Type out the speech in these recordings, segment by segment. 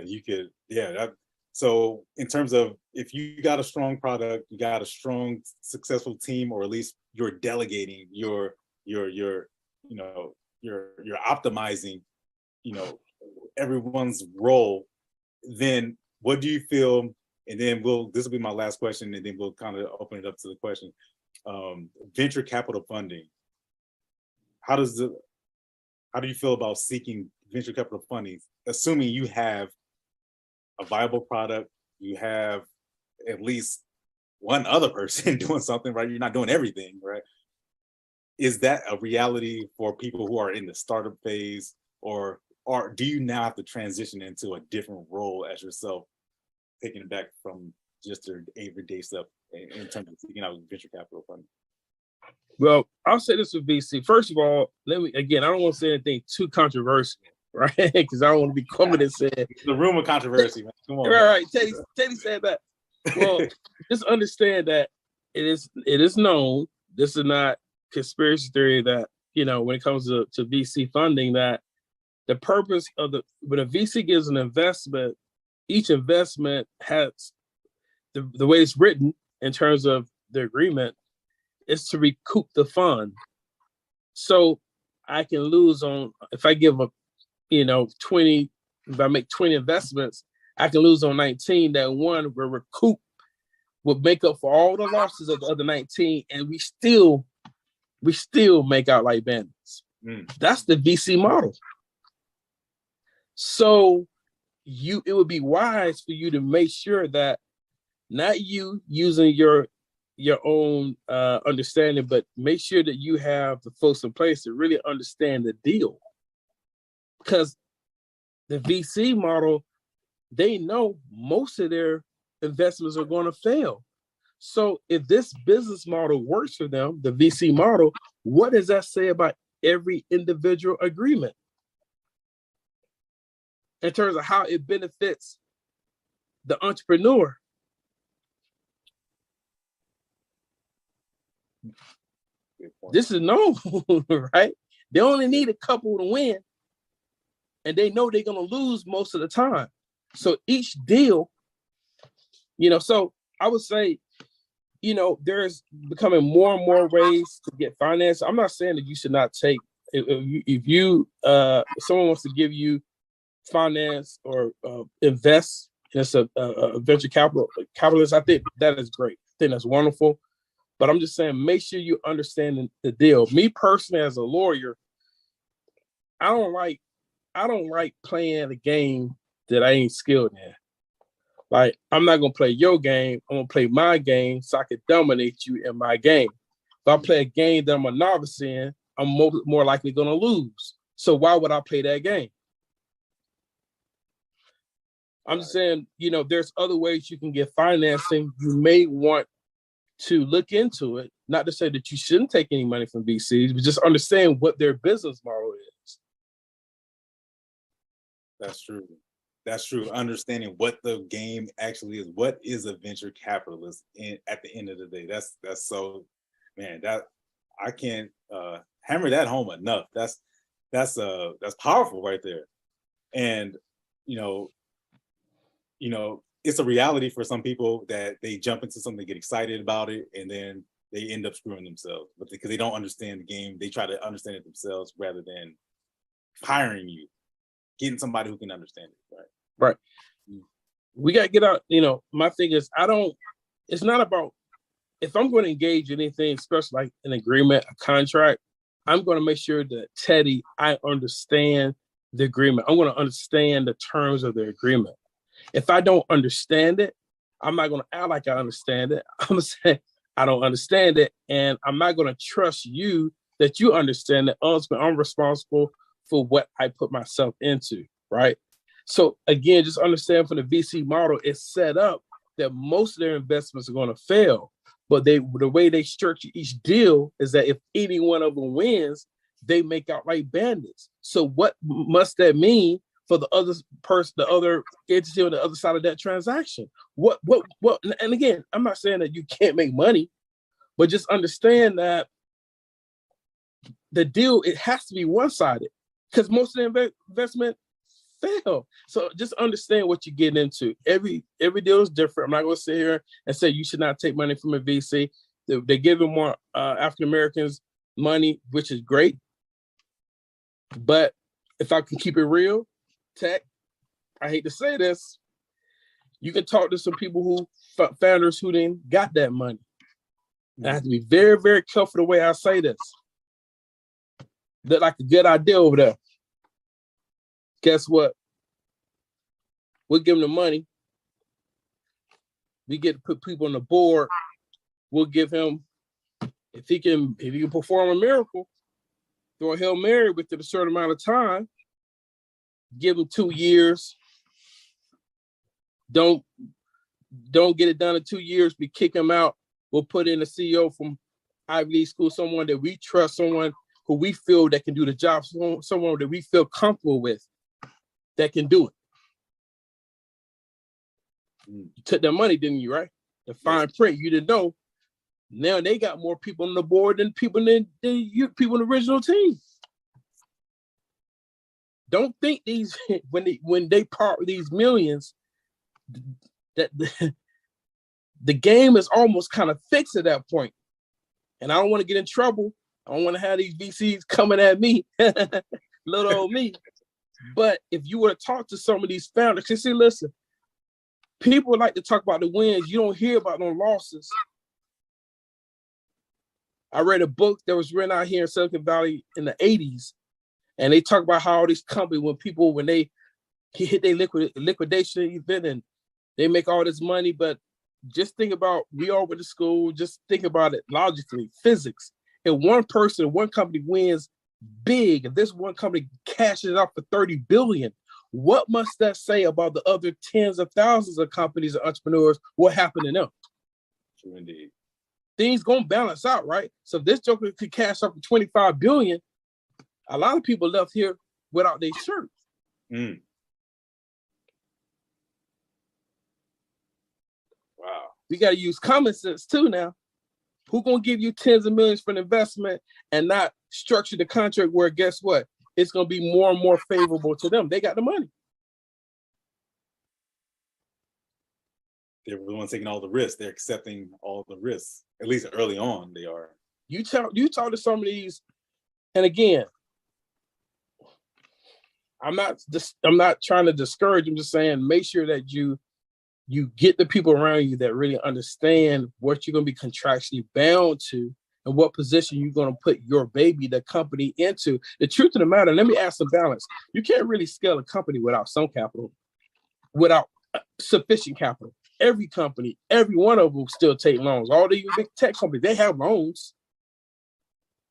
you could, yeah. So in terms of if you got a strong product, you got a strong, successful team, or at least you're delegating, you're you're optimizing, everyone's role, then what do you feel? And then this will be my last question, and then we'll kind of open it up to the question. Venture capital funding. How do you feel about seeking venture capital funding, assuming you have a viable product, you have at least one other person doing something, right? You're not doing everything, right? Is that a reality for people who are in the startup phase, or do you now have to transition into a different role as yourself, taking it back from just your everyday stuff in terms of seeking out venture capital funding? Well, I'll say this with VC. First of all, I don't want to say anything too controversial, right? Because I don't want to be coming and saying the room of controversy, man. Come on. Right. Teddy said that. Well, just understand that it is known. This is not conspiracy theory that, when it comes to VC funding, that the purpose of when a VC gives an investment, each investment has the way it's written in terms of the agreement is to recoup the fund. So I can lose on, if I give 20, if I make 20 investments, I can lose on 19. That one will make up for all the losses of the other 19, and we still make out like bandits. That's the VC model. So it would be wise for you to make sure that not you using your own understanding, but make sure that you have the folks in place to really understand the deal. Because the VC model, they know most of their investments are going to fail. So if this business model works for them, the VC model, what does that say about every individual agreement in terms of how it benefits the entrepreneur? This is known, right? They only need a couple to win, and they know they're going to lose most of the time. So each deal, so I would say, there's becoming more and more ways to get finance. I'm not saying that you should not take, if someone wants to give you finance or invest, as a venture capitalist, I think that is great. I think that's wonderful. But I'm just saying, make sure you understand the deal. Me personally, as a lawyer, I don't like playing a game that I ain't skilled in. Like, I'm not gonna play your game. I'm gonna play my game so I can dominate you in my game. If I play a game that I'm a novice in, I'm more likely gonna lose. So why would I play that game? I'm just saying, there's other ways you can get financing. You may want to look into it, not to say that you shouldn't take any money from VCs, but just understand what their business model is. That's true. That's true. Understanding what the game actually is. What is a venture capitalist at the end of the day? That's so, man, that I can't hammer that home enough. That's powerful right there. And it's a reality for some people that they jump into something, get excited about it, and then they end up screwing themselves. But because they don't understand the game, they try to understand it themselves rather than hiring you, getting somebody who can understand it. Right. We got to get out. My thing is, it's not about, if I'm going to engage in anything, especially like an agreement, a contract, I'm going to make sure that, Teddy, I understand the agreement. I'm going to understand the terms of the agreement. If I don't understand it, I'm not going to act like I understand it. I'm going to say, I don't understand it. And I'm not going to trust you that you understand it. I'm responsible for what I put myself into, right? So again, just understand, from the VC model, it's set up that most of their investments are going to fail. But the way they structure each deal is that if any one of them wins, they make out like bandits. So what must that mean for the other person, the other entity on the other side of that transaction? What? And again, I'm not saying that you can't make money, but just understand that the deal, it has to be one-sided, because most of the investment fail. So just understand what you're getting into. Every deal is different. I'm not going to sit here and say you should not take money from a VC. They're giving more African Americans money, which is great. But if I can keep it real, Tech, I hate to say this, you can talk to some people who founders who didn't got that money. And I have to be very, very careful the way I say this. Look like a good idea over there. Guess what? We'll give them the money. We get to put people on the board. We'll give him, if he can perform a miracle, throw a Hail Mary within a certain amount of time, give him 2 years. Don't get it done in 2 years. We kick him out. We'll put in a CEO from Ivy League school, someone that we trust, someone who we feel that can do the job, someone that we feel comfortable with that can do it. You took that money, didn't you, right? The fine print, you didn't know. Now they got more people on the board than people in the original team. Don't think these when they part with these millions, that the game is almost kind of fixed at that point. And I don't want to get in trouble. I don't want to have these VCs coming at me, little old me. But if you were to talk to some of these founders, you see, listen, people like to talk about the wins. You don't hear about no losses. I read a book that was written out here in Silicon Valley in the 80s, and they talk about how all these companies, when they hit their liquidation event and they make all this money, but just think about, we all went to school, just think about it logically, physics. If one person, one company wins big, if this one company cashes out for 30 billion, what must that say about the other tens of thousands of companies and entrepreneurs? What happened to them? True indeed. Things gonna balance out, right? So if this joker could cash out for 25 billion, a lot of people left here without their shirt. Wow. We got to use common sense too now. Who gonna give you tens of millions for an investment and not structure the contract where, guess what? It's gonna be more and more favorable to them. They got the money. They're the ones taking all the risks. They're accepting all the risks. At least early on, they are. You talk to some of these, and again, I'm not trying to discourage. I'm just saying, make sure that you get the people around you that really understand what you're going to be contractually bound to and what position you're going to put your baby, the company, into. The truth of the matter, let me add some balance. You can't really scale a company without some capital, without sufficient capital. Every company, every one of them still take loans. All the big tech companies, they have loans,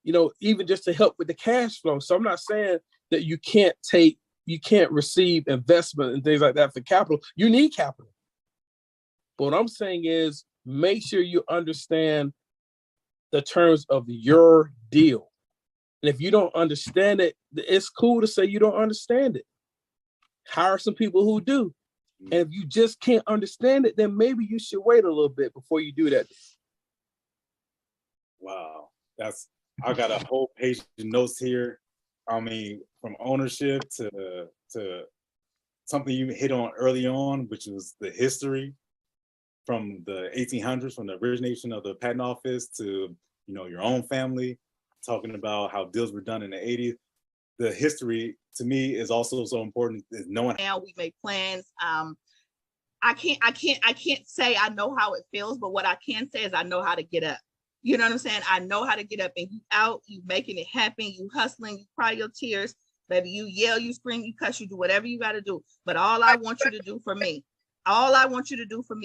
even just to help with the cash flow. So I'm not saying that you can't receive investment and things like that for capital. You need capital. But what I'm saying is, make sure you understand the terms of your deal. And if you don't understand it, it's cool to say you don't understand it. Hire some people who do. And if you just can't understand it, then maybe you should wait a little bit before you do that. Wow. I got a whole page of notes here. I mean, from ownership to something you hit on early on, which was the history from the 1800s, from the origination of the patent office to, your own family, talking about how deals were done in the 80s. The history to me is also so important, is knowing now we make plans. I can't say I know how it feels, but what I can say is I know how to get up. You know what I'm saying? I know how to get up, and you out, you making it happen, you hustling, you cry your tears, baby, you yell, you scream, you cuss, you do whatever you got to do. But all I want you to do for me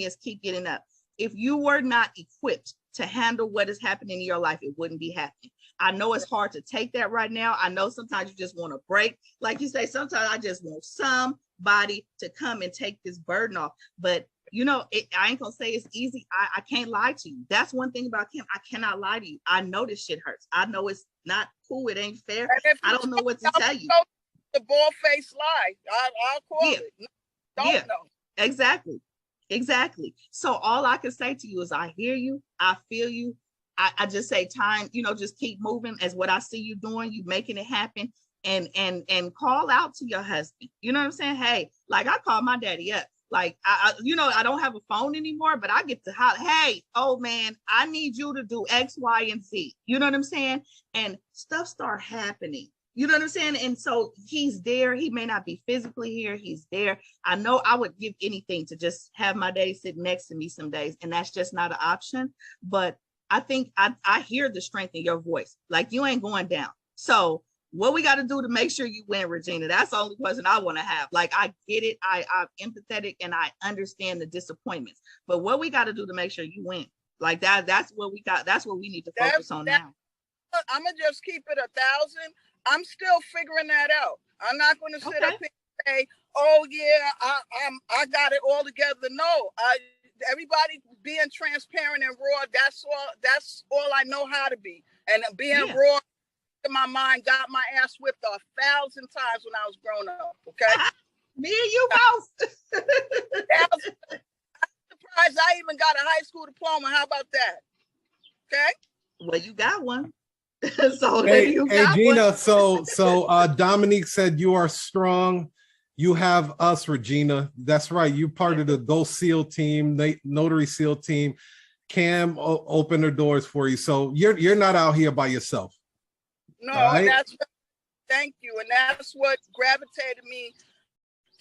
is keep getting up. If you were not equipped to handle what is happening in your life, it wouldn't be happening. I know it's hard to take that right now. I know sometimes you just want to break. Like you say, sometimes I just want somebody to come and take this burden off. But, I ain't going to say it's easy. I can't lie to you. That's one thing about Camm. I cannot lie to you. I know this shit hurts. I know it's not cool. It ain't fair. I don't know what to tell you. The bald-faced lie. I'll call it. Don't know. Exactly. So all I can say to you is I hear you. I feel you. I just say time, just keep moving as what I see you doing, you making it happen. and call out to your husband. You know what I'm saying? Hey, like I call my daddy up. Like I don't have a phone anymore, but I get to holler, hey, old man, I need you to do X, Y, and Z. You know what I'm saying? And stuff start happening. You know what I'm saying? And so he's there. He may not be physically here. He's there. I know I would give anything to just have my daddy sit next to me some days, and that's just not an option. But I think I hear the strength in your voice. Like you ain't going down. So what we got to do to make sure you win, Regina? That's the only question I want to have. Like, I get it. I'm empathetic and I understand the disappointments, but what we got to do to make sure you win, like that's what we got. That's what we need to focus on now. I'm going to just keep it 1,000. I'm still figuring that out. I'm not going to sit up here and say, oh yeah, I got it all together. No, everybody being transparent and raw. That's all I know how to be. And being raw in my mind, got my ass whipped 1,000 times when I was growing up. Okay, me and you both. I'm surprised I even got a high school diploma. How about that? Okay. Well, you got one. So hey, you got Gina. one. So Dominique said you are strong. You have us, Regina. That's right. You're part of the Go Seal team, Notary Seal team. Camm opened her doors for you, so you're not out here by yourself. No, right? And that's thank you, and that's what gravitated me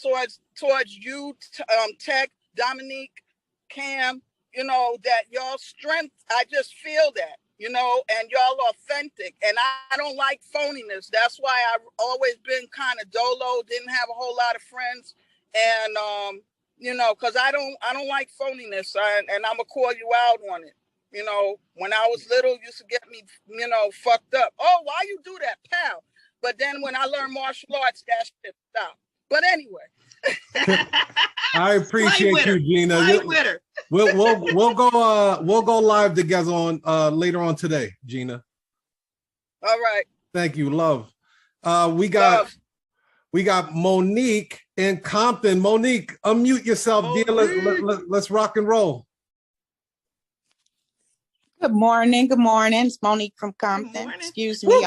towards you, Tech, Dominique, Camm. You know that y'all strength. I just feel that. You know, and y'all authentic, and I don't like phoniness. That's why I've always been kind of dolo, didn't have a whole lot of friends, and you know, because I don't like phoniness, and I'm gonna call you out on it. You know, when I was little, used to get me, you know, fucked up. Oh, why you do that, pal? But then when I learned martial arts, that shit stopped. But anyway. I appreciate you, Gina. We'll go live together on later on today, Gina. All right. Thank you, love. We got Monique in Compton. Monique, unmute yourself, dear. Let's rock and roll. Good morning. Good morning. It's Monique from Compton. Excuse me.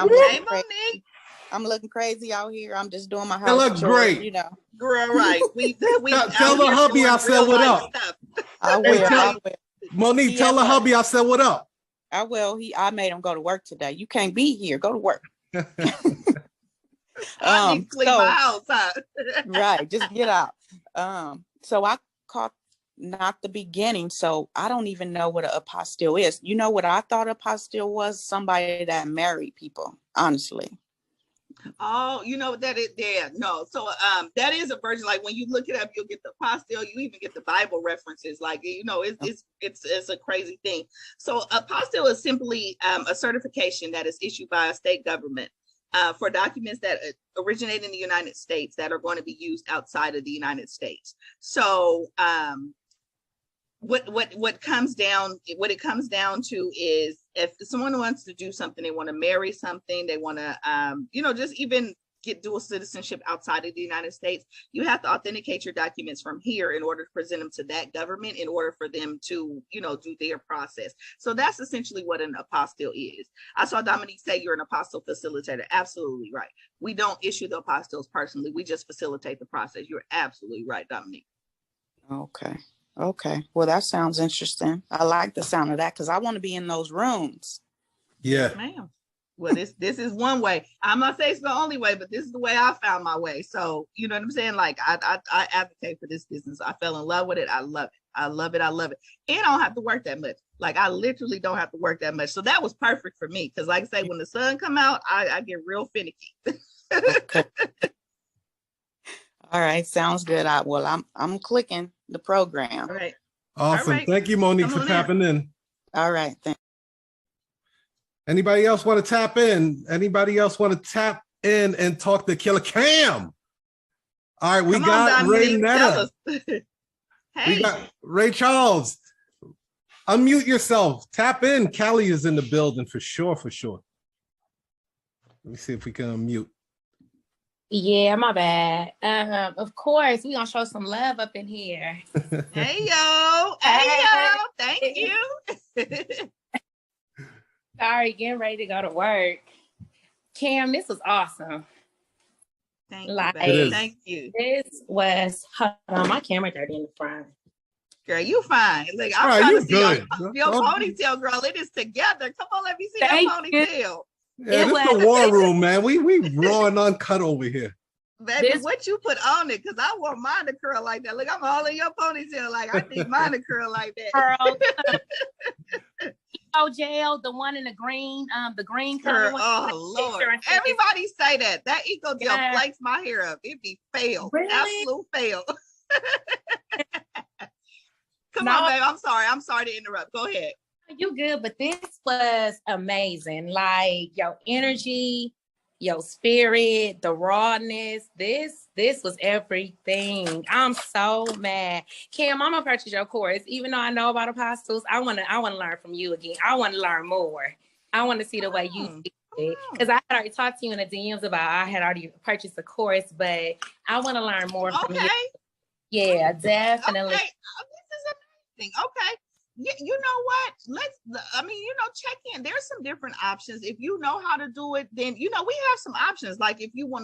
I'm looking crazy out here. I'm just doing my house. You look great. You know. Girl, right. Tell the hubby I said what up. I will. Monique, tell the hubby I said what up. I will. I made him go to work today. You can't be here. Go to work. I need to clean my house, huh? Right. Just get out. So I caught not the beginning, so I don't even know what an apostille is. You know what I thought apostille was? Somebody that married people, honestly. Oh, you know that it there. No, so that is a version. Like when you look it up, you'll get the apostille. You even get the Bible references. Like, you know, it's a crazy thing. So apostille is simply a certification that is issued by a state government for documents that originate in the United States that are going to be used outside of the United States. So what it comes down to is, if someone wants to do something, they want to marry something, they want to you know, just even get dual citizenship outside of the United States, you have to authenticate your documents from here in order to present them to that government in order for them to, you know, do their process. So that's essentially what an apostille is. I saw Dominique say you're an apostille facilitator. Absolutely right. We don't issue the apostilles personally. We just facilitate the process. You're absolutely right, Dominique. Okay. Well, that sounds interesting. I like the sound of that because I want to be in those rooms. Yeah. Yes, ma'am. Well, this is one way. I'm not saying it's the only way, but this is the way I found my way. So, you know what I'm saying? Like, I advocate for this business. I fell in love with it. I love it. I love it. I love it. And I don't have to work that much. Like, I literally don't have to work that much. So that was perfect for me. Because like I say, when the sun come out, I get real finicky. Okay. All right. Sounds good. I'm clicking the program. All right. Awesome. All right. Thank you, Monique, for tapping in. All right. Thanks. Anybody else want to tap in? Anybody else want to tap in and talk to Killer Camm? All right, we got Ray Netta. Hey. We got Ray Charles. Unmute yourself. Tap in. Callie is in the building for sure, for sure. Let me see if we can unmute. Yeah, my bad. Of course, we're gonna show some love up in here. Hey yo, thank you. Sorry, getting ready to go to work. Camm, this was awesome. Thank you, Like, baby. It is. Thank you. this was, hold on, my camera dirty in the front. Girl, you fine. Look, I'm Right, trying you to see your, good. your Don't- ponytail, girl. It is together. Come on, let me see Thank that you. ponytail. Yeah, It this is was- the war room, man. We raw and uncut over here. Baby, This- what you put on it? Because I want mine to curl like that. Look, I'm holding your ponytail like I need mine to curl like that. Girl, gel, the one in the green color. Girl, one, oh like, Lord. picture and stuff. Everybody say that. That eco gel Yeah. flakes my hair up. It be fail. Really? Absolute fail. Come No. on, babe. I'm sorry. I'm sorry to interrupt. Go ahead. You good, but this was amazing. Like your energy, your spirit, the rawness. This was everything. I'm so mad. Camm, I'm gonna purchase your course. Even though I know about apostles, I wanna learn from you again. I want to learn more. I want to see the way you see it. Because I had already talked to you in the DMs about I had already purchased the course, but I want to learn more from Okay. you. Yeah, definitely. Okay. Oh, this is amazing. Okay. You know what? Check in. There's some different options. If you know how to do it, then, we have some options. Like if you want to